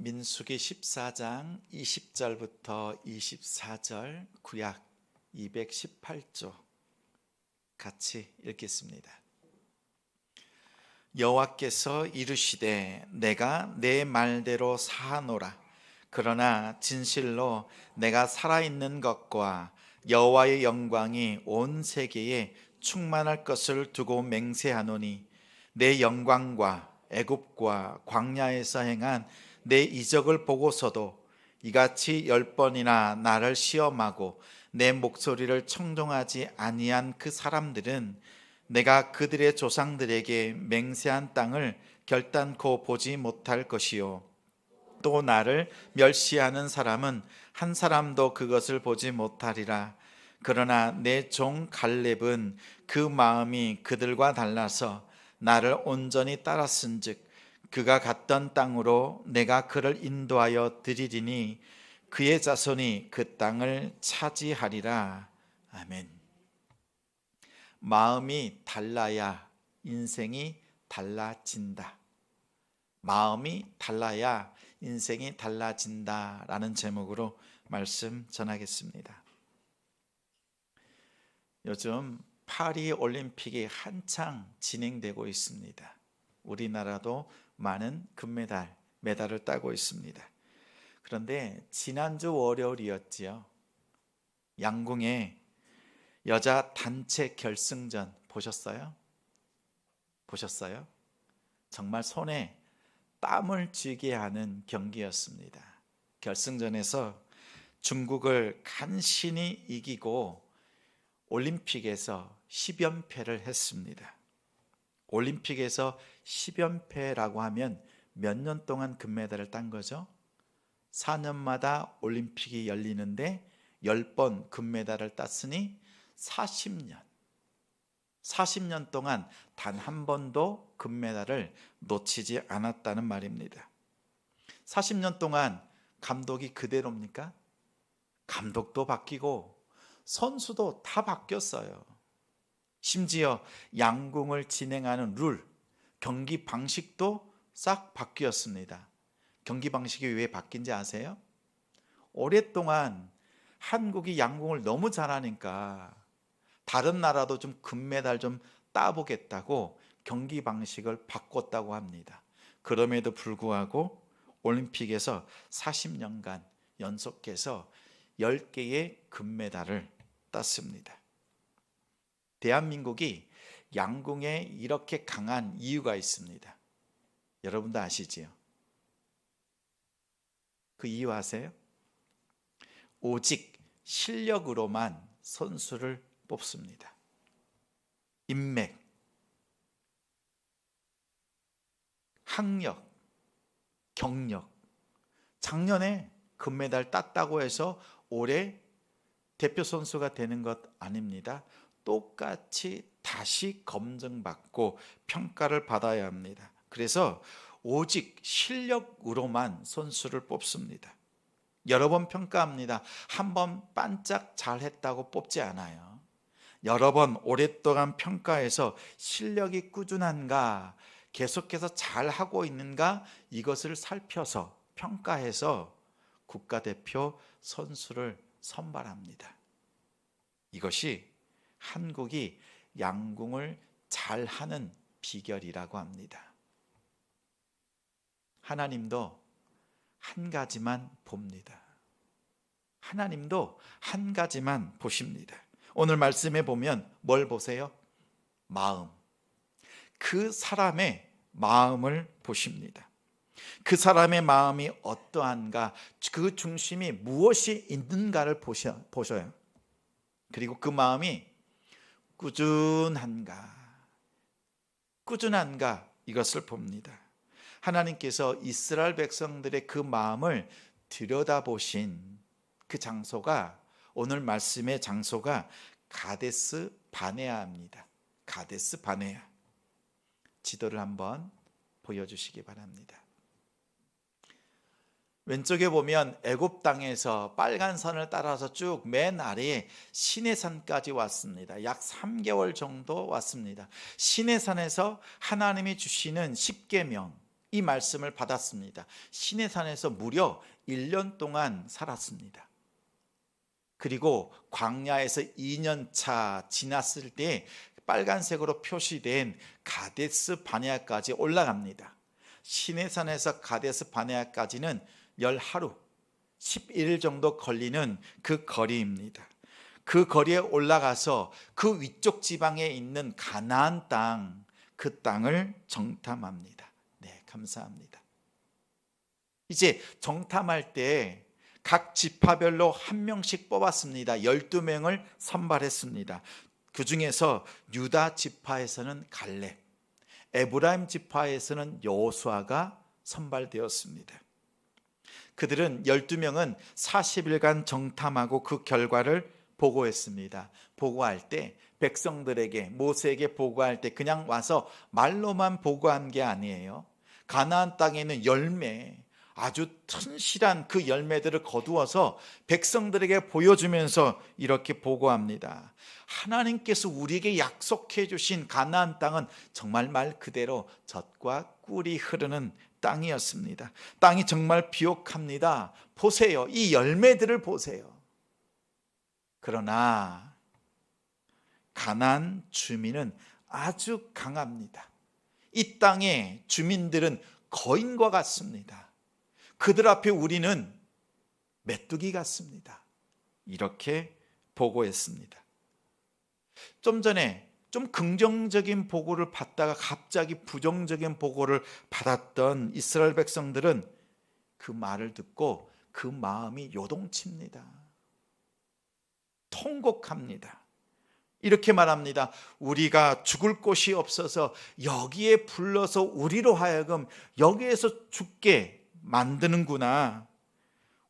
민수기 14장 20절부터 24절 구약 218조 같이 읽겠습니다. 여호와께서 이르시되 내가 내 말대로 사하노라. 그러나 진실로 내가 살아있는 것과 여호와의 영광이 온 세계에 충만할 것을 두고 맹세하노니 내 영광과 애굽과 광야에서 행한 내 이적을 보고서도 이같이 10번이나 나를 시험하고 내 목소리를 청종하지 아니한 그 사람들은 내가 그들의 조상들에게 맹세한 땅을 결단코 보지 못할 것이요 또 나를 멸시하는 사람은 한 사람도 그것을 보지 못하리라. 그러나 내 종 갈렙은 그 마음이 그들과 달라서 나를 온전히 따랐은즉 그가 갔던 땅으로 내가 그를 인도하여 드리리니 그의 자손이 그 땅을 차지하리라. 아멘. 마음이 달라야 인생이 달라진다. 마음이 달라야 인생이 달라진다라는 제목으로 말씀 전하겠습니다. 요즘 파리 올림픽이 한창 진행되고 있습니다. 우리나라도 많은 금메달, 메달을 따고 있습니다. 그런데 지난주 월요일이었지요. 양궁의 여자 단체 결승전 보셨어요? 보셨어요? 정말 손에 땀을 쥐게 하는 경기였습니다. 결승전에서 중국을 간신히 이기고 올림픽에서 10연패를 했습니다. 올림픽에서 10연패라고 하면 몇 년 동안 금메달을 딴 거죠? 4년마다 올림픽이 열리는데 10번 금메달을 땄으니 40년 동안 단 한 번도 금메달을 놓치지 않았다는 말입니다. 40년 동안 감독이 그대로입니까? 감독도 바뀌고 선수도 다 바뀌었어요. 심지어 양궁을 진행하는 룰, 경기 방식도 싹 바뀌었습니다. 경기 방식이 왜 바뀐지 아세요? 오랫동안 한국이 양궁을 너무 잘하니까 다른 나라도 좀 금메달 좀 따보겠다고 경기 방식을 바꿨다고 합니다. 그럼에도 불구하고 올림픽에서 40년간 연속해서 10개의 금메달을 땄습니다. 대한민국이 양궁에 이렇게 강한 이유가 있습니다. 여러분도 아시지요? 그 이유 아세요? 오직 실력으로만 선수를 뽑습니다. 인맥, 학력, 경력. 작년에 금메달 땄다고 해서 올해 대표 선수가 되는 것 아닙니다. 똑같이 다시 검증받고 평가를 받아야 합니다. 그래서 오직 실력으로만 선수를 뽑습니다. 여러 번 평가합니다. 한 번 반짝 잘했다고 뽑지 않아요. 여러 번 오랫동안 평가해서 실력이 꾸준한가, 계속해서 잘하고 있는가 이것을 살펴서 평가해서 국가대표 선수를 선발합니다. 이것이 한국이 양궁을 잘하는 비결이라고 합니다. 하나님도 한 가지만 봅니다. 하나님도 한 가지만 보십니다. 오늘 말씀에 보면 뭘 보세요? 마음. 그 사람의 마음을 보십니다. 그 사람의 마음이 어떠한가, 그 중심이 무엇이 있는가를 보셔요. 그리고 그 마음이 꾸준한가 이것을 봅니다. 하나님께서 이스라엘 백성들의 그 마음을 들여다보신 그 장소가, 오늘 말씀의 장소가 가데스 바네아입니다. 가데스 바네아. 지도를 한번 보여주시기 바랍니다. 왼쪽에 보면 애굽 땅에서 빨간 산을 따라서 쭉 맨 아래에 시내산까지 왔습니다. 약 3개월 정도 왔습니다. 시내산에서 하나님이 주시는 십계명, 이 말씀을 받았습니다. 시내산에서 무려 1년 동안 살았습니다. 그리고 광야에서 2년차 지났을 때 빨간색으로 표시된 가데스 바네아까지 올라갑니다. 시내산에서 가데스 바네아까지는 10하루, 11일 정도 걸리는 그 거리입니다. 그 거리에 올라가서 그 위쪽 지방에 있는 가나안 땅, 그 땅을 정탐합니다. 네, 감사합니다. 이제 정탐할 때 각 지파별로 한 명씩 뽑았습니다. 12명을 선발했습니다. 그 중에서 유다 지파에서는 갈렙, 에브라임 지파에서는 여호수아가 선발되었습니다. 그들은 12명은 40일간 정탐하고 그 결과를 보고했습니다. 보고할 때 백성들에게, 모세에게 보고할 때 그냥 와서 말로만 보고한 게 아니에요. 가나안 땅에 있는 열매, 아주 튼실한 그 열매들을 거두어서 백성들에게 보여주면서 이렇게 보고합니다. 하나님께서 우리에게 약속해 주신 가나안 땅은 정말 말 그대로 젖과 꿀이 흐르는 땅이었습니다. 땅이 정말 비옥합니다. 보세요. 이 열매들을 보세요. 그러나 가나안 주민은 아주 강합니다. 이 땅의 주민들은 거인과 같습니다. 그들 앞에 우리는 메뚜기 같습니다. 이렇게 보고했습니다. 좀 전에 좀 긍정적인 보고를 받다가 갑자기 부정적인 보고를 받았던 이스라엘 백성들은 그 말을 듣고 그 마음이 요동칩니다. 통곡합니다. 이렇게 말합니다. 우리가 죽을 곳이 없어서 여기에 불러서 우리로 하여금 여기에서 죽게 만드는구나.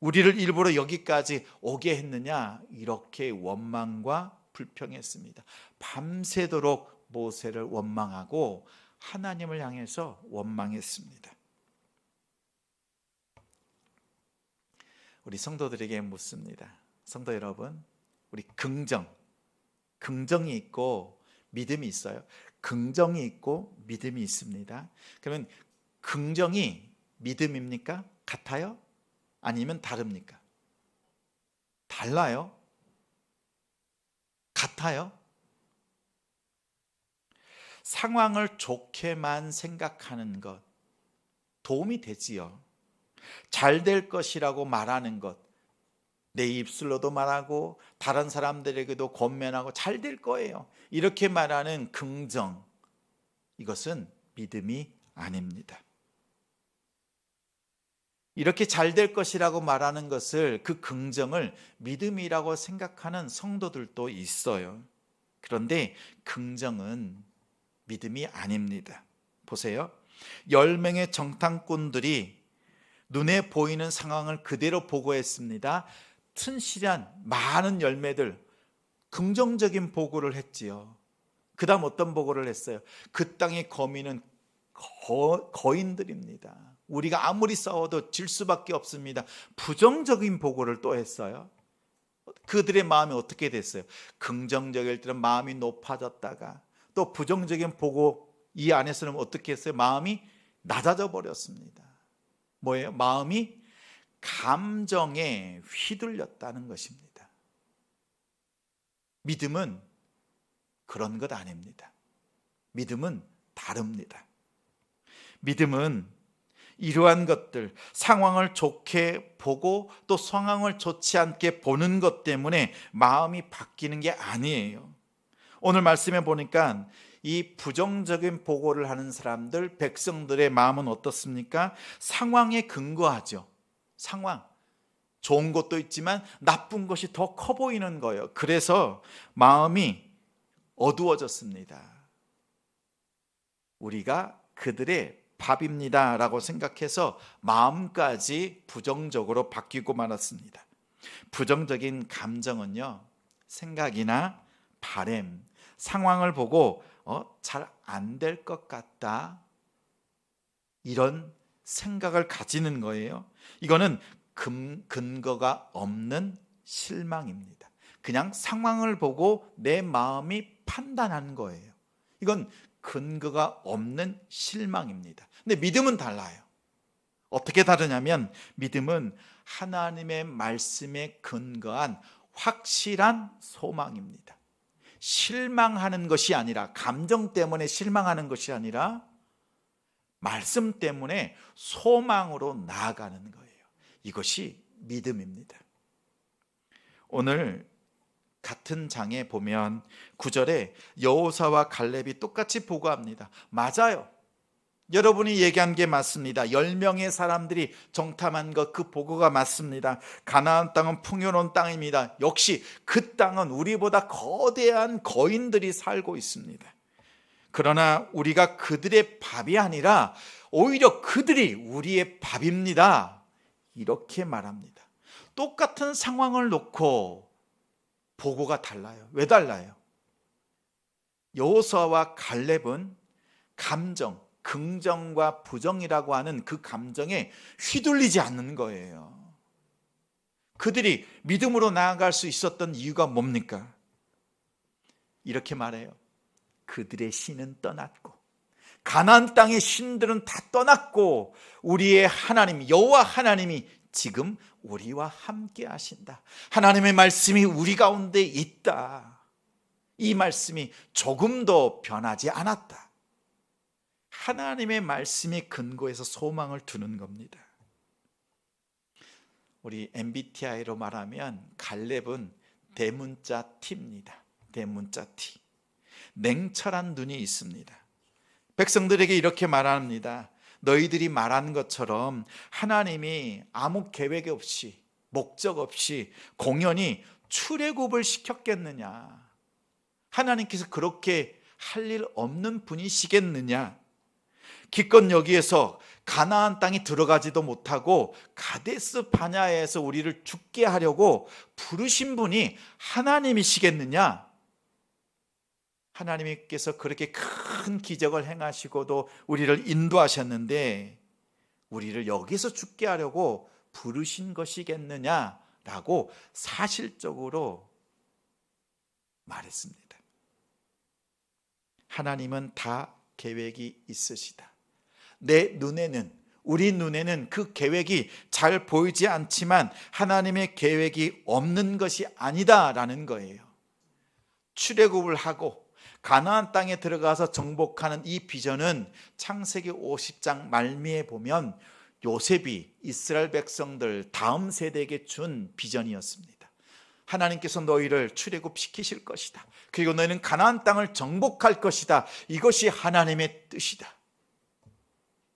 우리를 일부러 여기까지 오게 했느냐. 이렇게 원망과 불평했습니다. 밤새도록 모세를 원망하고 하나님을 향해서 원망했습니다. 우리 성도들에게 묻습니다. 성도 여러분, 우리 긍정이 있고 믿음이 있어요. 긍정이 있고 믿음이 있습니다. 그러면 긍정이 믿음입니까? 같아요? 아니면 다릅니까? 달라요? 같아요? 상황을 좋게만 생각하는 것 도움이 되지요. 잘 될 것이라고 말하는 것, 내 입술로도 말하고 다른 사람들에게도 권면하고 잘 될 거예요. 이렇게 말하는 긍정, 이것은 믿음이 아닙니다. 이렇게 잘 될 것이라고 말하는 것을, 그 긍정을 믿음이라고 생각하는 성도들도 있어요. 그런데 긍정은 믿음이 아닙니다. 보세요. 10명의 정탐꾼들이 눈에 보이는 상황을 그대로 보고했습니다. 튼실한 많은 열매들, 긍정적인 보고를 했지요. 그 다음 어떤 보고를 했어요? 그 땅의 거민은 거인들입니다. 우리가 아무리 싸워도 질 수밖에 없습니다. 부정적인 보고를 또 했어요. 그들의 마음이 어떻게 됐어요? 긍정적일 때는 마음이 높아졌다가 또 부정적인 보고 이 안에서는 어떻게 했어요? 마음이 낮아져 버렸습니다. 뭐예요? 마음이 감정에 휘둘렸다는 것입니다. 믿음은 그런 것 아닙니다. 믿음은 다릅니다. 믿음은 이러한 것들, 상황을 좋게 보고 또 상황을 좋지 않게 보는 것 때문에 마음이 바뀌는 게 아니에요. 오늘 말씀해 보니까 이 부정적인 보고를 하는 사람들, 백성들의 마음은 어떻습니까? 상황에 근거하죠. 상황, 좋은 것도 있지만 나쁜 것이 더 커 보이는 거예요. 그래서 마음이 어두워졌습니다. 우리가 그들의 밥입니다 라고 생각해서 마음까지 부정적으로 바뀌고 말았습니다. 부정적인 감정은요, 생각이나 바램, 상황을 보고 잘 안 될 것 같다, 이런 생각을 가지는 거예요. 이거는 근거가 없는 실망입니다. 그냥 상황을 보고 내 마음이 판단하는 거예요. 이건 근거가 없는 실망입니다. 근데 믿음은 달라요. 어떻게 다르냐면 믿음은 하나님의 말씀에 근거한 확실한 소망입니다. 실망하는 것이 아니라, 감정 때문에 실망하는 것이 아니라 말씀 때문에 소망으로 나아가는 거예요. 이것이 믿음입니다. 오늘 같은 장에 보면 9절에 여호사와 갈렙이 똑같이 보고합니다. 맞아요. 여러분이 얘기한 게 맞습니다. 10명의 사람들이 정탐한 것, 그 보고가 맞습니다. 가나안 땅은 풍요로운 땅입니다. 역시 그 땅은 우리보다 거대한 거인들이 살고 있습니다. 그러나 우리가 그들의 밥이 아니라 오히려 그들이 우리의 밥입니다. 이렇게 말합니다. 똑같은 상황을 놓고 보고가 달라요. 왜 달라요? 여호수아와 갈렙은 감정, 긍정과 부정이라고 하는 그 감정에 휘둘리지 않는 거예요. 그들이 믿음으로 나아갈 수 있었던 이유가 뭡니까? 이렇게 말해요. 그들의 신은 떠났고, 가나안 땅의 신들은 다 떠났고, 우리의 하나님 여호와 하나님이 지금 우리와 함께 하신다. 하나님의 말씀이 우리 가운데 있다. 이 말씀이 조금도 변하지 않았다. 하나님의 말씀이 근거해서 소망을 두는 겁니다. 우리 MBTI로 말하면 갈렙은 대문자 T입니다. 대문자 T. 냉철한 눈이 있습니다. 백성들에게 이렇게 말합니다. 너희들이 말한 것처럼 하나님이 아무 계획 없이, 목적 없이 공연히 출애굽을 시켰겠느냐? 하나님께서 그렇게 할 일 없는 분이시겠느냐? 기껏 여기에서 가나안 땅에 들어가지도 못하고 가데스 바냐에서 우리를 죽게 하려고 부르신 분이 하나님이시겠느냐? 하나님께서 그렇게 큰 기적을 행하시고도 우리를 인도하셨는데 우리를 여기서 죽게 하려고 부르신 것이겠느냐라고 사실적으로 말했습니다. 하나님은 다 계획이 있으시다. 내 눈에는, 우리 눈에는 그 계획이 잘 보이지 않지만 하나님의 계획이 없는 것이 아니다라는 거예요. 출애굽을 하고 가나안 땅에 들어가서 정복하는 이 비전은 창세기 50장 말미에 보면 요셉이 이스라엘 백성들 다음 세대에게 준 비전이었습니다. 하나님께서 너희를 출애굽시키실 것이다. 그리고 너희는 가나안 땅을 정복할 것이다. 이것이 하나님의 뜻이다.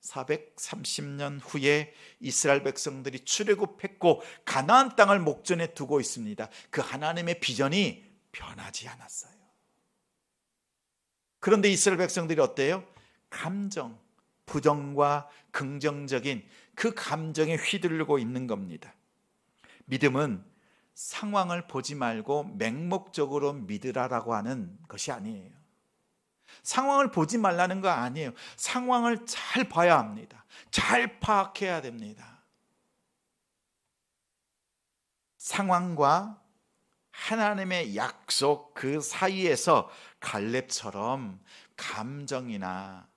430년 후에 이스라엘 백성들이 출애굽했고 가나안 땅을 목전에 두고 있습니다. 그 하나님의 비전이 변하지 않았어요. 그런데 이스라엘 백성들이 어때요? 감정, 부정과 긍정적인 그 감정에 휘둘리고 있는 겁니다. 믿음은 상황을 보지 말고 맹목적으로 믿으라라고 하는 것이 아니에요. 상황을 보지 말라는 거 아니에요. 상황을 잘 봐야 합니다. 잘 파악해야 됩니다. 상황과 하나님의 약속 그 사이에서 갈렙처럼 감정이나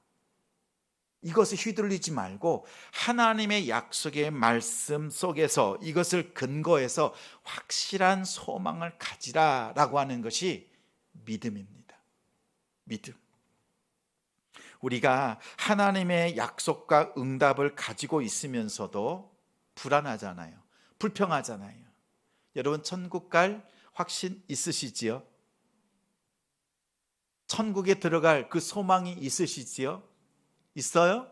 이것에 휘둘리지 말고 하나님의 약속의 말씀 속에서 이것을 근거해서 확실한 소망을 가지라라고 하는 것이 믿음입니다. 믿음. 우리가 하나님의 약속과 응답을 가지고 있으면서도 불안하잖아요. 불평하잖아요. 여러분 천국 갈 확신 있으시지요? 천국에 들어갈 그 소망이 있으시지요? 있어요?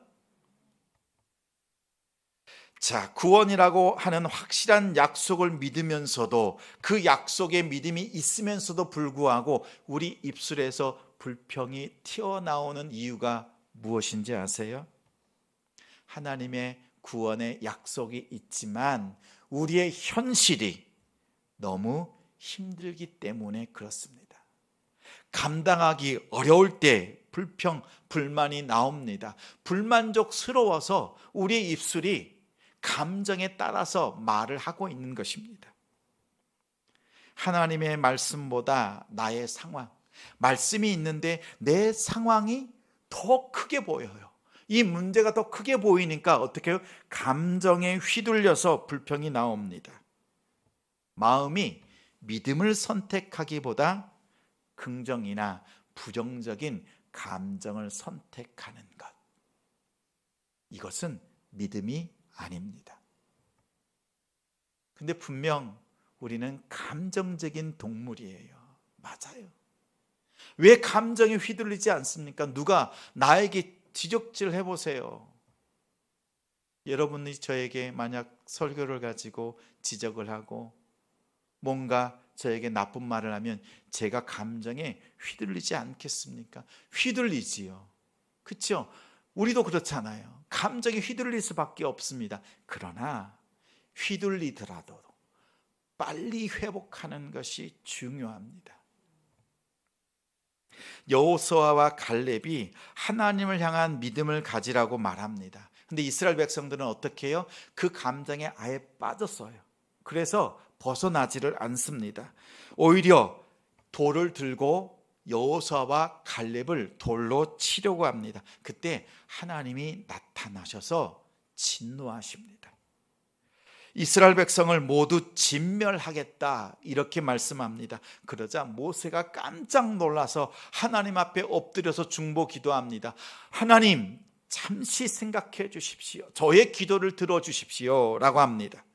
자, 구원이라고 하는 확실한 약속을 믿으면서도 그 약속에 믿음이 있으면서도 불구하고 우리 입술에서 불평이 튀어나오는 이유가 무엇인지 아세요? 하나님의 구원의 약속이 있지만 우리의 현실이 너무 힘들기 때문에 그렇습니다. 감당하기 어려울 때 불평, 불만이 나옵니다. 불만족스러워서 우리의 입술이 감정에 따라서 말을 하고 있는 것입니다. 하나님의 말씀보다 나의 상황, 말씀이 있는데 내 상황이 더 크게 보여요. 이 문제가 더 크게 보이니까 어떻게 해요? 감정에 휘둘려서 불평이 나옵니다. 마음이 믿음을 선택하기보다 긍정이나 부정적인 감정을 선택하는 것, 이것은 믿음이 아닙니다. 근데 분명 우리는 감정적인 동물이에요. 맞아요. 왜 감정에 휘둘리지 않습니까? 누가 나에게 지적질 해보세요. 여러분이 저에게 만약 설교를 가지고 지적을 하고 뭔가 저에게 나쁜 말을 하면 제가 감정에 휘둘리지 않겠습니까? 휘둘리지요. 그렇죠? 우리도 그렇잖아요. 감정에 휘둘릴 수밖에 없습니다. 그러나 휘둘리더라도 빨리 회복하는 것이 중요합니다. 여호수아와 갈렙이 하나님을 향한 믿음을 가지라고 말합니다. 근데 이스라엘 백성들은 어떻게 해요? 그 감정에 아예 빠졌어요. 그래서 벗어나지를 않습니다. 오히려 돌을 들고 여호수아와 갈렙을 돌로 치려고 합니다. 그때 하나님이 나타나셔서 진노하십니다. 이스라엘 백성을 모두 진멸하겠다 이렇게 말씀합니다. 그러자 모세가 깜짝 놀라서 하나님 앞에 엎드려서 중보 기도합니다. 하나님, 잠시 생각해 주십시오. 저의 기도를 들어주십시오 라고 합니다.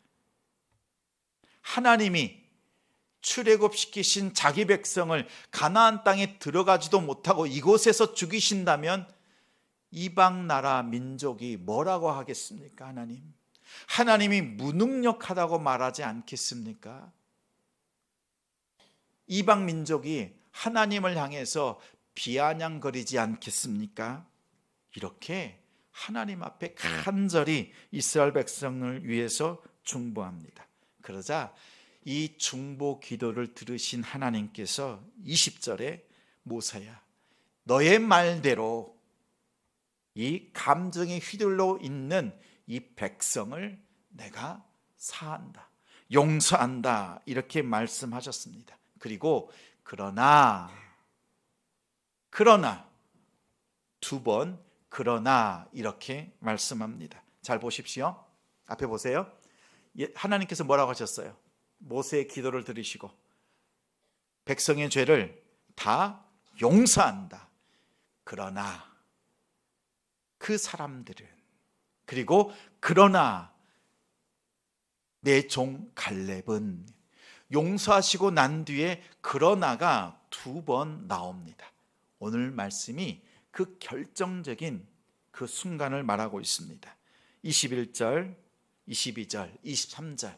하나님이 출애굽시키신 자기 백성을 가나안 땅에 들어가지도 못하고 이곳에서 죽이신다면 이방 나라 민족이 뭐라고 하겠습니까? 하나님이 무능력하다고 말하지 않겠습니까? 이방 민족이 하나님을 향해서 비아냥거리지 않겠습니까? 이렇게 하나님 앞에 간절히 이스라엘 백성을 위해서 중보합니다. 그러자 이 중보 기도를 들으신 하나님께서 20절에 모세야, 너의 말대로 이 감정에 휘둘러 있는 이 백성을 내가 사한다, 용서한다 이렇게 말씀하셨습니다. 그리고 그러나 두 번 그러나 이렇게 말씀합니다. 잘 보십시오. 앞에 보세요. 하나님께서 뭐라고 하셨어요? 모세의 기도를 들으시고 백성의 죄를 다 용서한다. 그러나 그 사람들은, 그리고 그러나 내 종 갈렙은, 용서하시고 난 뒤에 그러나가 두 번 나옵니다. 오늘 말씀이 그 결정적인 그 순간을 말하고 있습니다. 21절, 22절, 23절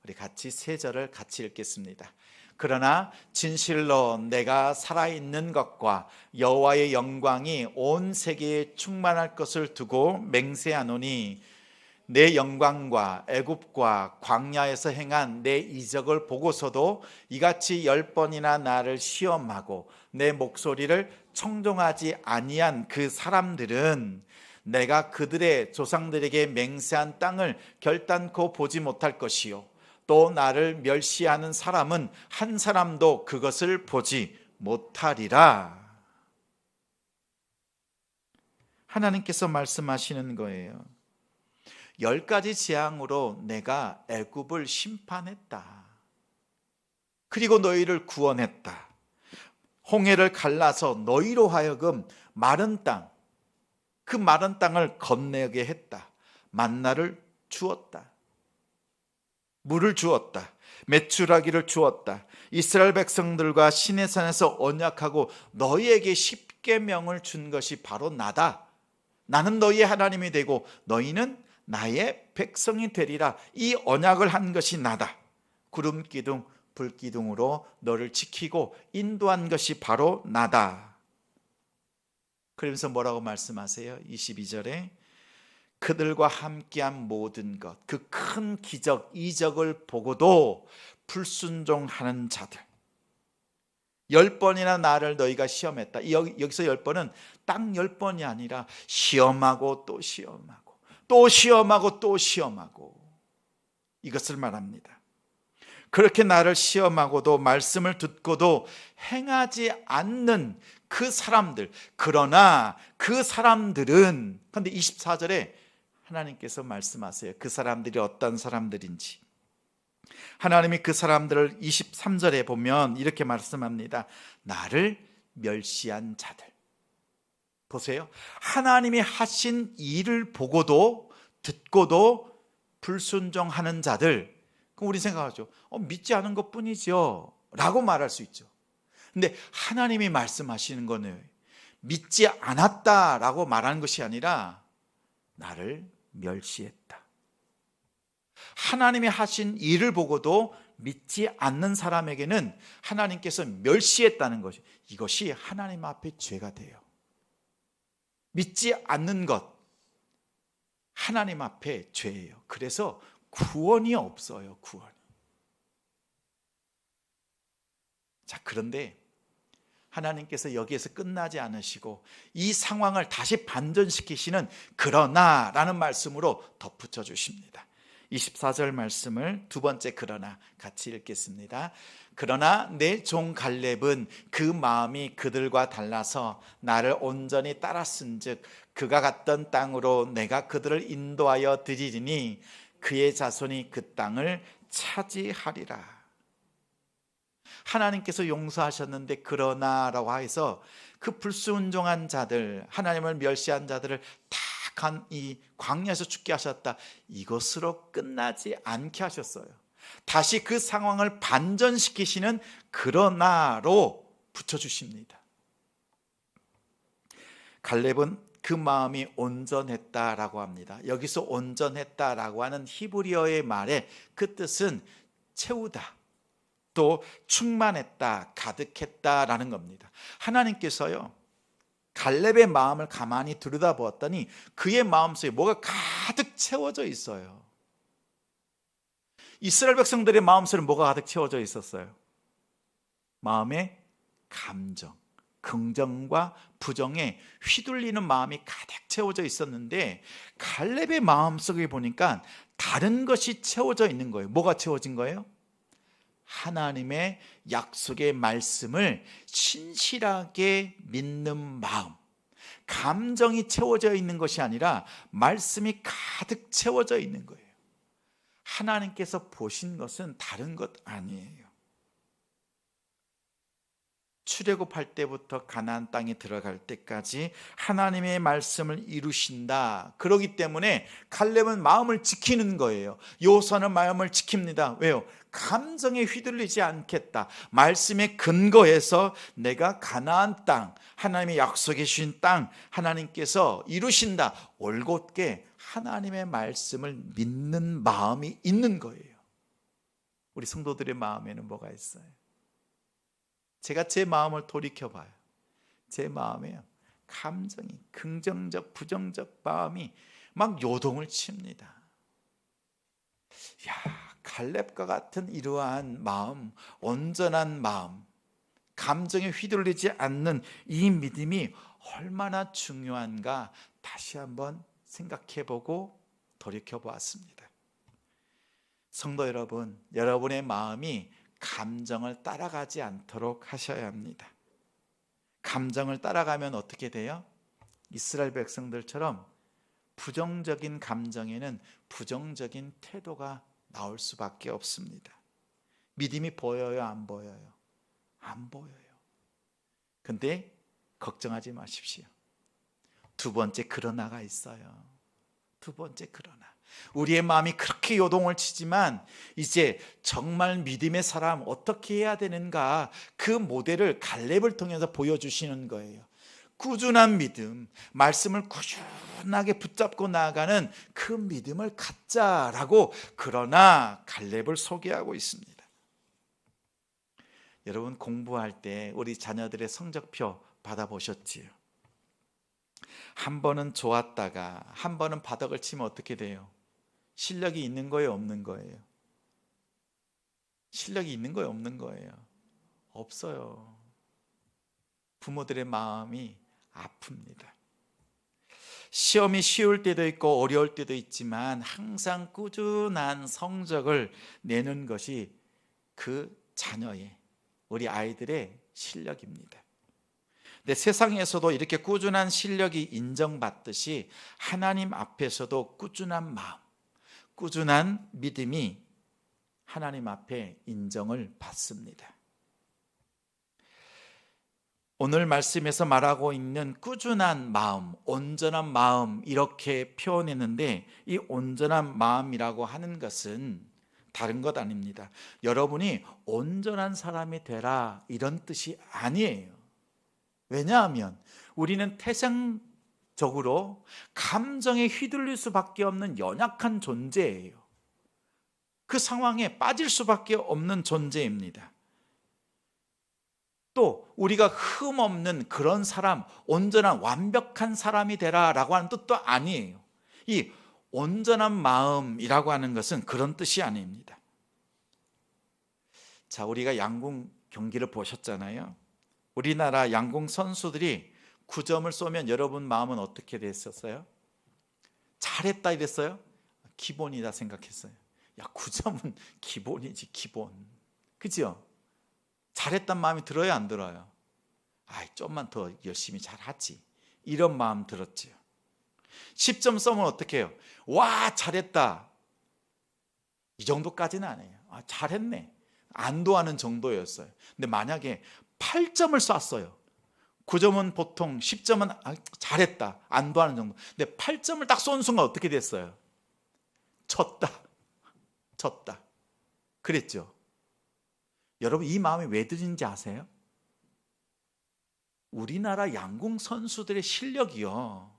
우리 같이 세 절을 같이 읽겠습니다. 그러나 진실로 내가 살아있는 것과 여호와의 영광이 온 세계에 충만할 것을 두고 맹세하노니 내 영광과 애굽과 광야에서 행한 내 이적을 보고서도 이같이 10번이나 나를 시험하고 내 목소리를 청종하지 아니한 그 사람들은 내가 그들의 조상들에게 맹세한 땅을 결단코 보지 못할 것이요 또 나를 멸시하는 사람은 한 사람도 그것을 보지 못하리라. 하나님께서 말씀하시는 거예요. 10가지 재앙으로 내가 애굽을 심판했다. 그리고 너희를 구원했다. 홍해를 갈라서 너희로 하여금 마른 땅, 그 마른 땅을 건너게 했다. 만나를 주었다. 물을 주었다. 메추라기를 주었다. 이스라엘 백성들과 시내산에서 언약하고 너희에게 십계명을 준 것이 바로 나다. 나는 너희의 하나님이 되고 너희는 나의 백성이 되리라. 이 언약을 한 것이 나다. 구름 기둥, 불 기둥으로 너를 지키고 인도한 것이 바로 나다. 그러면서 뭐라고 말씀하세요? 22절에 그들과 함께한 모든 것, 그 큰 기적, 이적을 보고도 불순종하는 자들, 10번이나 나를 너희가 시험했다. 여기서 10번은 딱 10번이 아니라 시험하고 또 시험하고 또 시험하고 또 시험하고 이것을 말합니다. 그렇게 나를 시험하고도 말씀을 듣고도 행하지 않는 그 사람들, 그러나 그 사람들은, 그런데 24절에 하나님께서 말씀하세요. 그 사람들이 어떤 사람들인지. 하나님이 그 사람들을 23절에 보면 이렇게 말씀합니다. 나를 멸시한 자들. 보세요. 하나님이 하신 일을 보고도 듣고도 불순종하는 자들. 그럼 우리 생각하죠. 믿지 않은 것 뿐이죠 라고 말할 수 있죠. 근데 하나님이 말씀하시는 거는 믿지 않았다라고 말하는 것이 아니라 나를 멸시했다. 하나님이 하신 일을 보고도 믿지 않는 사람에게는 하나님께서 멸시했다는 것이, 이것이 하나님 앞에 죄가 돼요. 믿지 않는 것, 하나님 앞에 죄예요. 그래서 구원이 없어요. 구원. 자, 그런데 하나님께서 여기에서 끝나지 않으시고 이 상황을 다시 반전시키시는 그러나라는 말씀으로 덧붙여 주십니다. 24절 말씀을 두 번째 그러나 같이 읽겠습니다. 그러나 내 종 갈렙은 그 마음이 그들과 달라서 나를 온전히 따랐은즉 그가 갔던 땅으로 내가 그들을 인도하여 드리리니 그의 자손이 그 땅을 차지하리라. 하나님께서 용서하셨는데 그러나라고 해서 그 불순종한 자들, 하나님을 멸시한 자들을 다 이 광야에서 죽게 하셨다, 이것으로 끝나지 않게 하셨어요. 다시 그 상황을 반전시키시는 그러나로 붙여주십니다. 갈렙은 그 마음이 온전했다라고 합니다. 여기서 온전했다라고 하는 히브리어의 말의 그 뜻은 채우다, 또 충만했다, 가득했다라는 겁니다. 하나님께서요, 갈렙의 마음을 가만히 들여다보았더니 그의 마음속에 뭐가 가득 채워져 있어요. 이스라엘 백성들의 마음속에 뭐가 가득 채워져 있었어요? 마음의 감정, 긍정과 부정에 휘둘리는 마음이 가득 채워져 있었는데 갈렙의 마음속에 보니까 다른 것이 채워져 있는 거예요. 뭐가 채워진 거예요? 하나님의 약속의 말씀을 신실하게 믿는 마음, 감정이 채워져 있는 것이 아니라 말씀이 가득 채워져 있는 거예요. 하나님께서 보신 것은 다른 것 아니에요. 출애굽할 때부터 가나안 땅에 들어갈 때까지 하나님의 말씀을 이루신다. 그렇기 때문에 갈렙은 마음을 지키는 거예요. 여호수아는 마음을 지킵니다. 왜요? 감정에 휘둘리지 않겠다. 말씀에 근거해서 내가 가나안 땅, 하나님의 약속해 주신 땅, 하나님께서 이루신다. 올곧게 하나님의 말씀을 믿는 마음이 있는 거예요. 우리 성도들의 마음에는 뭐가 있어요? 제가 제 마음을 돌이켜봐요. 제 마음에요, 감정이, 긍정적, 부정적 마음이 막 요동을 칩니다. 갈렙과 같은 이러한 마음, 온전한 마음, 감정에 휘둘리지 않는 이 믿음이 얼마나 중요한가 다시 한번 생각해보고 돌이켜보았습니다. 성도 여러분, 여러분의 마음이 감정을 따라가지 않도록 하셔야 합니다. 감정을 따라가면 어떻게 돼요? 이스라엘 백성들처럼 부정적인 감정에는 부정적인 태도가 나올 수밖에 없습니다. 믿음이 보여요, 안 보여요? 안 보여요. 근데 걱정하지 마십시오. 두 번째 그러나가 있어요. 두 번째 그러나. 우리의 마음이 그렇게 요동을 치지만 이제 정말 믿음의 사람 어떻게 해야 되는가, 그 모델을 갈렙을 통해서 보여주시는 거예요. 꾸준한 믿음, 말씀을 꾸준하게 붙잡고 나아가는 그 믿음을 갖자라고 그러나 갈렙을 소개하고 있습니다. 여러분, 공부할 때 우리 자녀들의 성적표 받아보셨지요? 한 번은 좋았다가 한 번은 바닥을 치면 어떻게 돼요? 실력이 있는 거예요, 없는 거예요? 실력이 있는 거예요, 없는 거예요? 없어요. 부모들의 마음이 아픕니다. 시험이 쉬울 때도 있고 어려울 때도 있지만 항상 꾸준한 성적을 내는 것이 그 자녀의, 우리 아이들의 실력입니다. 근데 세상에서도 이렇게 꾸준한 실력이 인정받듯이 하나님 앞에서도 꾸준한 마음, 꾸준한 믿음이 하나님 앞에 인정을 받습니다. 오늘 말씀에서 말하고 있는 꾸준한 마음, 온전한 마음 이렇게 표현했는데, 이 온전한 마음이라고 하는 것은 다른 것 아닙니다. 여러분이 온전한 사람이 되라 이런 뜻이 아니에요. 왜냐하면 우리는 태생적으로 감정에 휘둘릴 수밖에 없는 연약한 존재예요. 그 상황에 빠질 수밖에 없는 존재입니다. 또 우리가 흠 없는 그런 사람, 온전한 완벽한 사람이 되라라고 하는 뜻도 아니에요. 이 온전한 마음이라고 하는 것은 그런 뜻이 아닙니다. 자, 우리가 양궁 경기를 보셨잖아요. 우리나라 양궁 선수들이 9점을 쏘면 여러분 마음은 어떻게 됐었어요? 잘했다 이랬어요? 기본이다 생각했어요. 야, 9점은 기본이지, 기본. 그죠? 잘했단 마음이 들어요, 안 들어요? 좀만 더 열심히 잘하지, 이런 마음 들었지요. 10점 쏘면 어떻게 해요? 와, 잘했다, 이 정도까지는 안 해요. 잘했네, 안도하는 정도였어요. 근데 만약에 8점을 쐈어요. 9점은 보통, 10점은 잘했다, 안도하는 정도. 근데 8점을 딱 쏜 순간 어떻게 됐어요? 졌다, 그랬죠. 여러분, 이 마음이 왜 드는지 아세요? 우리나라 양궁 선수들의 실력이요,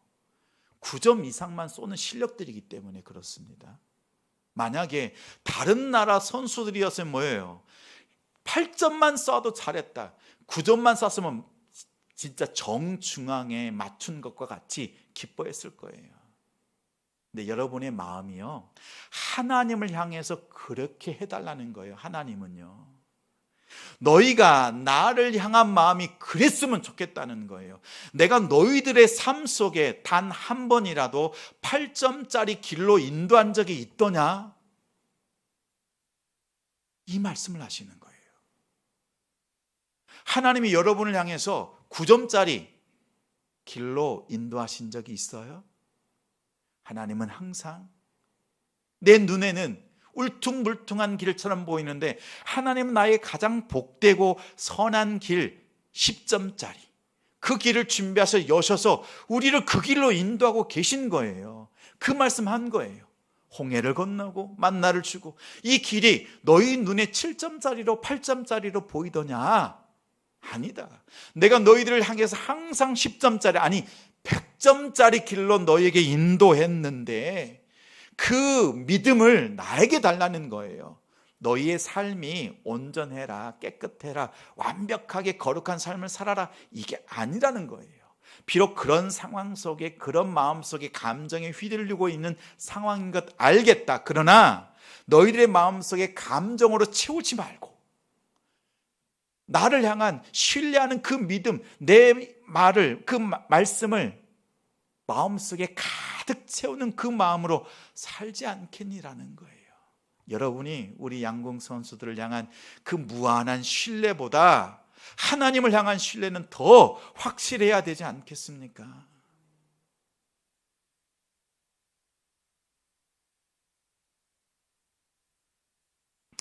9점 이상만 쏘는 실력들이기 때문에 그렇습니다. 만약에 다른 나라 선수들이었으면 뭐예요? 8점만 쏴도 잘했다, 9점만 쐈으면 진짜 정중앙에 맞춘 것과 같이 기뻐했을 거예요. 근데 여러분의 마음이요, 하나님을 향해서 그렇게 해달라는 거예요. 하나님은요, 너희가 나를 향한 마음이 그랬으면 좋겠다는 거예요. 내가 너희들의 삶 속에 단 한 번이라도 8점짜리 길로 인도한 적이 있더냐? 이 말씀을 하시는 거예요. 하나님이 여러분을 향해서 9점짜리 길로 인도하신 적이 있어요? 하나님은 항상 내 눈에는 울퉁불퉁한 길처럼 보이는데, 하나님은 나의 가장 복되고 선한 길 10점짜리 그 길을 준비하셔서 여셔서 우리를 그 길로 인도하고 계신 거예요. 그 말씀한 거예요. 홍해를 건너고 만나를 주고, 이 길이 너희 눈에 7점짜리로 8점짜리로 보이더냐? 아니다. 내가 너희들을 향해서 항상 10점짜리, 아니 100점짜리 길로 너희에게 인도했는데, 그 믿음을 나에게 달라는 거예요. 너희의 삶이 온전해라, 깨끗해라, 완벽하게 거룩한 삶을 살아라, 이게 아니라는 거예요. 비록 그런 상황 속에, 그런 마음 속에 감정에 휘둘리고 있는 상황인 것 알겠다. 그러나 너희들의 마음 속에 감정으로 채우지 말고, 나를 향한 신뢰하는 그 믿음, 내 말을, 그 말씀을 마음속에 가득 채우는 그 마음으로 살지 않겠니라는 거예요. 여러분이 우리 양궁 선수들을 향한 그 무한한 신뢰보다 하나님을 향한 신뢰는 더 확실해야 되지 않겠습니까?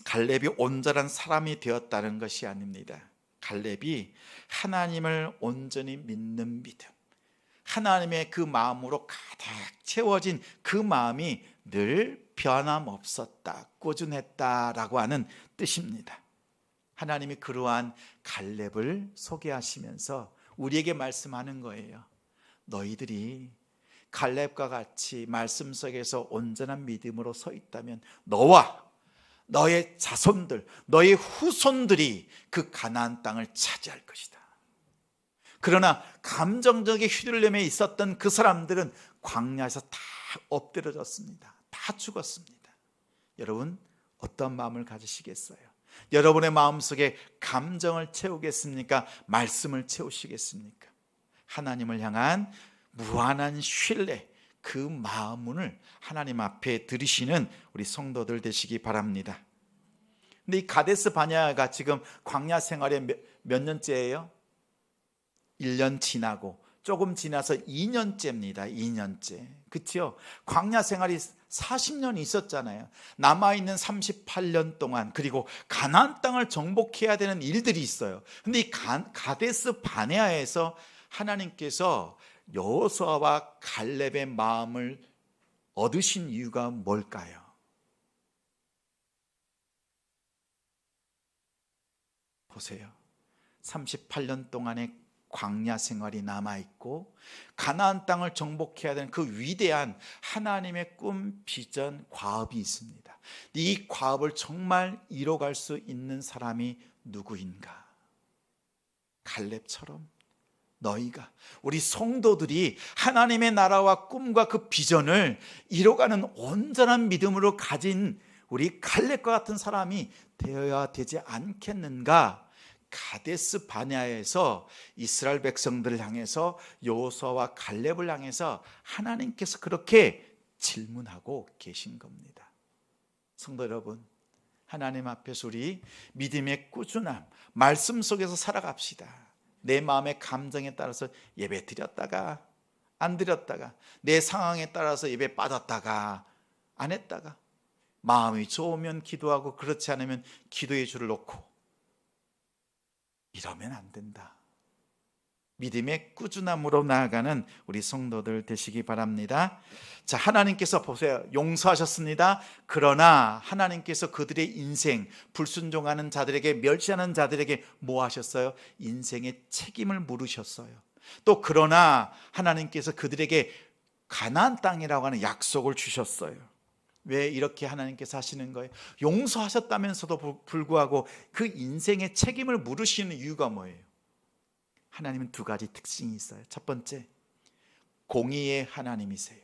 갈렙이 온전한 사람이 되었다는 것이 아닙니다. 갈렙이 하나님을 온전히 믿는 믿음, 하나님의 그 마음으로 가득 채워진 그 마음이 늘 변함없었다, 꾸준했다라고 하는 뜻입니다. 하나님이 그러한 갈렙을 소개하시면서 우리에게 말씀하는 거예요. 너희들이 갈렙과 같이 말씀 속에서 온전한 믿음으로 서 있다면 너와 너의 자손들, 너의 후손들이 그 가나안 땅을 차지할 것이다. 그러나 감정적인 휘둘림에 있었던 그 사람들은 광야에서 다 엎드려졌습니다. 다 죽었습니다. 여러분, 어떤 마음을 가지시겠어요? 여러분의 마음속에 감정을 채우겠습니까? 말씀을 채우시겠습니까? 하나님을 향한 무한한 신뢰, 그 마음을 하나님 앞에 들이시는 우리 성도들 되시기 바랍니다. 근데 이 가데스 바네아가 지금 광야 생활에 몇 년째예요? 1년 지나고 조금 지나서 2년째입니다. 2년째. 그렇죠? 광야 생활이 40년 있었잖아요. 남아있는 38년 동안, 그리고 가나안 땅을 정복해야 되는 일들이 있어요. 근데 이 가데스 바네아에서 하나님께서 여호수아와 갈렙의 마음을 얻으신 이유가 뭘까요? 보세요. 38년 동안의 광야 생활이 남아있고 가나안 땅을 정복해야 되는 그 위대한 하나님의 꿈, 비전, 과업이 있습니다. 이 과업을 정말 이뤄갈 수 있는 사람이 누구인가? 갈렙처럼 너희가, 우리 성도들이 하나님의 나라와 꿈과 그 비전을 이뤄가는 온전한 믿음으로 가진 우리 갈렙과 같은 사람이 되어야 되지 않겠는가? 가데스 바네아에서 이스라엘 백성들을 향해서 여호수아와 갈렙을 향해서 하나님께서 그렇게 질문하고 계신 겁니다. 성도 여러분, 하나님 앞에서 우리 믿음의 꾸준함, 말씀 속에서 살아갑시다. 내 마음의 감정에 따라서 예배 드렸다가 안 드렸다가, 내 상황에 따라서 예배 빠졌다가 안 했다가, 마음이 좋으면 기도하고 그렇지 않으면 기도의 줄을 놓고, 이러면 안 된다. 믿음의 꾸준함으로 나아가는 우리 성도들 되시기 바랍니다. 자, 하나님께서 보세요. 용서하셨습니다. 그러나 하나님께서 그들의 인생, 불순종하는 자들에게, 멸시하는 자들에게 뭐 하셨어요? 인생의 책임을 물으셨어요. 또 그러나 하나님께서 그들에게 가나안 땅이라고 하는 약속을 주셨어요. 왜 이렇게 하나님께서 하시는 거예요? 용서하셨다면서도 불구하고 그 인생의 책임을 물으시는 이유가 뭐예요? 하나님은 두 가지 특징이 있어요. 첫 번째, 공의의 하나님이세요.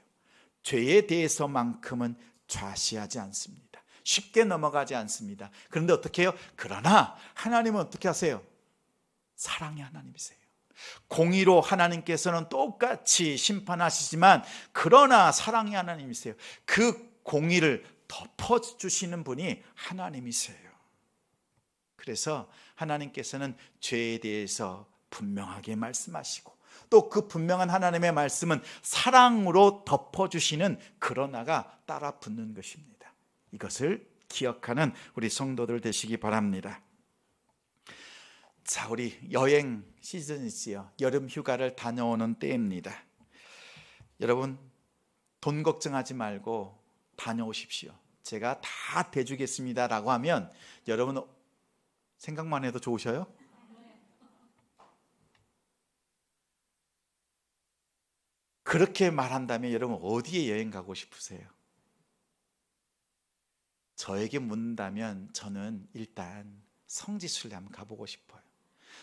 죄에 대해서만큼은 좌시하지 않습니다. 쉽게 넘어가지 않습니다. 그런데 어떻게 해요? 그러나 하나님은 어떻게 하세요? 사랑의 하나님이세요. 공의로 하나님께서는 똑같이 심판하시지만 그러나 사랑의 하나님이세요. 그 공의를 덮어주시는 분이 하나님이세요. 그래서 하나님께서는 죄에 대해서 분명하게 말씀하시고, 또 그 분명한 하나님의 말씀은 사랑으로 덮어주시는 그러나가 따라 붙는 것입니다. 이것을 기억하는 우리 성도들 되시기 바랍니다. 자, 우리 여행 시즌이지요. 여름 휴가를 다녀오는 때입니다. 여러분, 돈 걱정하지 말고 다녀오십시오. 제가 다 대주겠습니다 라고 하면 여러분 생각만 해도 좋으셔요? 그렇게 말한다면 여러분 어디에 여행 가고 싶으세요? 저에게 묻는다면 저는 일단 성지순례 한번 가보고 싶어요.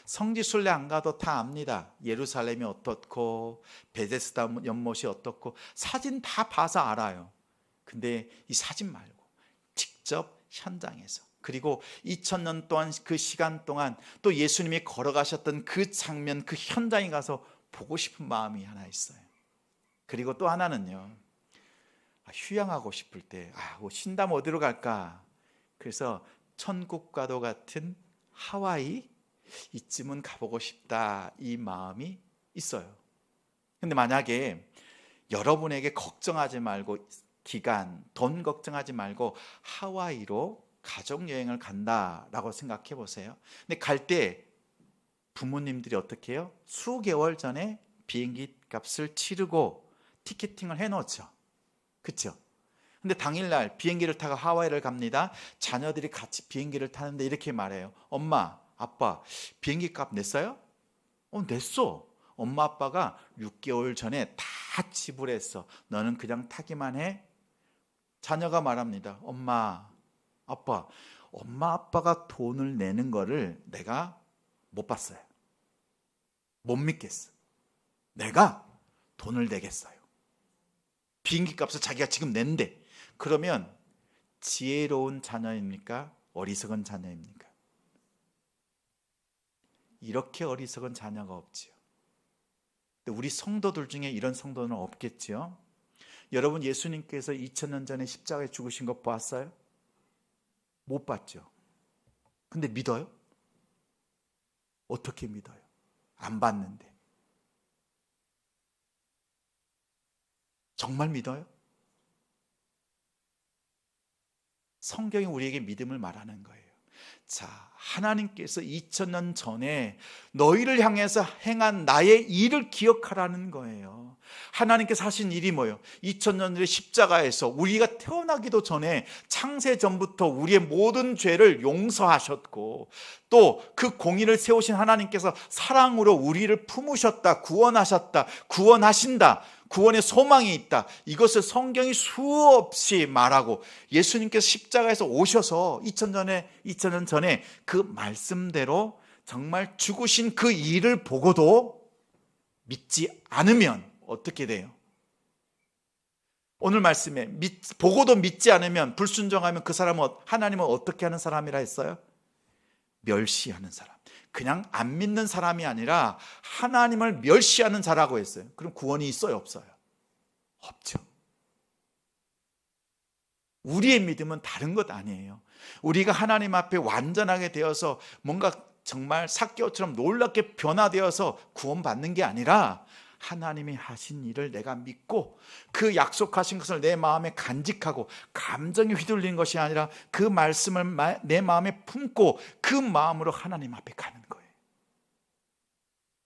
성지순례 안 가도 다 압니다. 예루살렘이 어떻고 베데스다 연못이 어떻고 사진 다 봐서 알아요. 근데 이 사진 말고 직접 현장에서, 그리고 2000년 동안 그 시간 동안 또 예수님이 걸어가셨던 그 장면, 그 현장에 가서 보고 싶은 마음이 하나 있어요. 그리고 또 하나는요, 휴양하고 싶을 때 쉰다면 어디로 갈까? 그래서 천국과도 같은 하와이, 이쯤은 가보고 싶다, 이 마음이 있어요. 근데 만약에 여러분에게 걱정하지 말고, 기간, 돈 걱정하지 말고 하와이로 가족여행을 간다라고 생각해 보세요. 근데 갈 때 부모님들이 어떻게 해요? 수개월 전에 비행기 값을 치르고 티켓팅을 해놓죠. 그렇죠? 근데 당일날 비행기를 타고 하와이를 갑니다. 자녀들이 같이 비행기를 타는데 이렇게 말해요. 엄마, 아빠, 비행기 값 냈어요? 냈어. 엄마 아빠가 6개월 전에 다 지불했어. 너는 그냥 타기만 해. 자녀가 말합니다. 엄마, 아빠, 엄마 아빠가 돈을 내는 거를 내가 못 봤어요. 못 믿겠어. 내가 돈을 내겠어요. 비행기 값을 자기가 지금 낸대. 그러면 지혜로운 자녀입니까? 어리석은 자녀입니까? 이렇게 어리석은 자녀가 없지요. 우리 성도들 중에 이런 성도는 없겠지요. 여러분, 예수님께서 2000년 전에 십자가에 죽으신 거 봤어요? 못 봤죠. 근데 믿어요? 어떻게 믿어요? 안 봤는데. 정말 믿어요? 성경이 우리에게 믿음을 말하는 거예요. 자, 하나님께서 2000년 전에 너희를 향해서 행한 나의 일을 기억하라는 거예요. 하나님께서 하신 일이 뭐예요? 2000년 전에 십자가에서 우리가 태어나기도 전에 창세 전부터 우리의 모든 죄를 용서하셨고, 또 그 공의를 세우신 하나님께서 사랑으로 우리를 품으셨다, 구원하셨다, 구원하신다, 구원의 소망이 있다. 이것을 성경이 수없이 말하고, 예수님께서 십자가에서 오셔서 2000년 전에 그 말씀대로 정말 죽으신 그 일을 보고도 믿지 않으면 어떻게 돼요? 오늘 말씀에 보고도 믿지 않으면, 불순종하면 그 사람은, 하나님은 어떻게 하는 사람이라 했어요? 멸시하는 사람. 그냥 안 믿는 사람이 아니라 하나님을 멸시하는 자라고 했어요. 그럼 구원이 있어요, 없어요? 없죠. 우리의 믿음은 다른 것 아니에요. 우리가 하나님 앞에 완전하게 되어서 뭔가 정말 삭개오처럼 놀랍게 변화되어서 구원받는 게 아니라, 하나님이 하신 일을 내가 믿고 그 약속하신 것을 내 마음에 간직하고 감정이 휘둘리는 것이 아니라 그 말씀을 내 마음에 품고 그 마음으로 하나님 앞에 가는 거예요.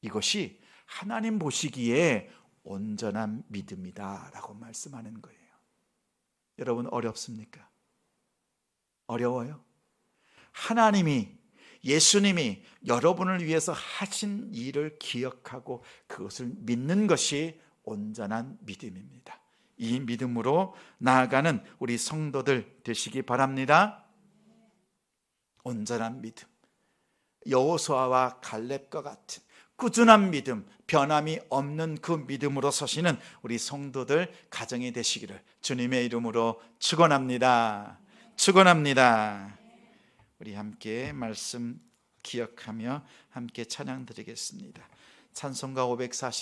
이것이 하나님 보시기에 온전한 믿음이다 라고 말씀하는 거예요. 여러분, 어렵습니까? 어려워요? 하나님이, 예수님이 여러분을 위해서 하신 일을 기억하고 그것을 믿는 것이 온전한 믿음입니다. 이 믿음으로 나아가는 우리 성도들 되시기 바랍니다. 온전한 믿음, 여호수아와 갈렙과 같은 꾸준한 믿음, 변함이 없는 그 믿음으로 서시는 우리 성도들 가정이 되시기를 주님의 이름으로 축원합니다. 축원합니다. 우리 함께 말씀 기억하며 함께 찬양 드리겠습니다. 찬송가 540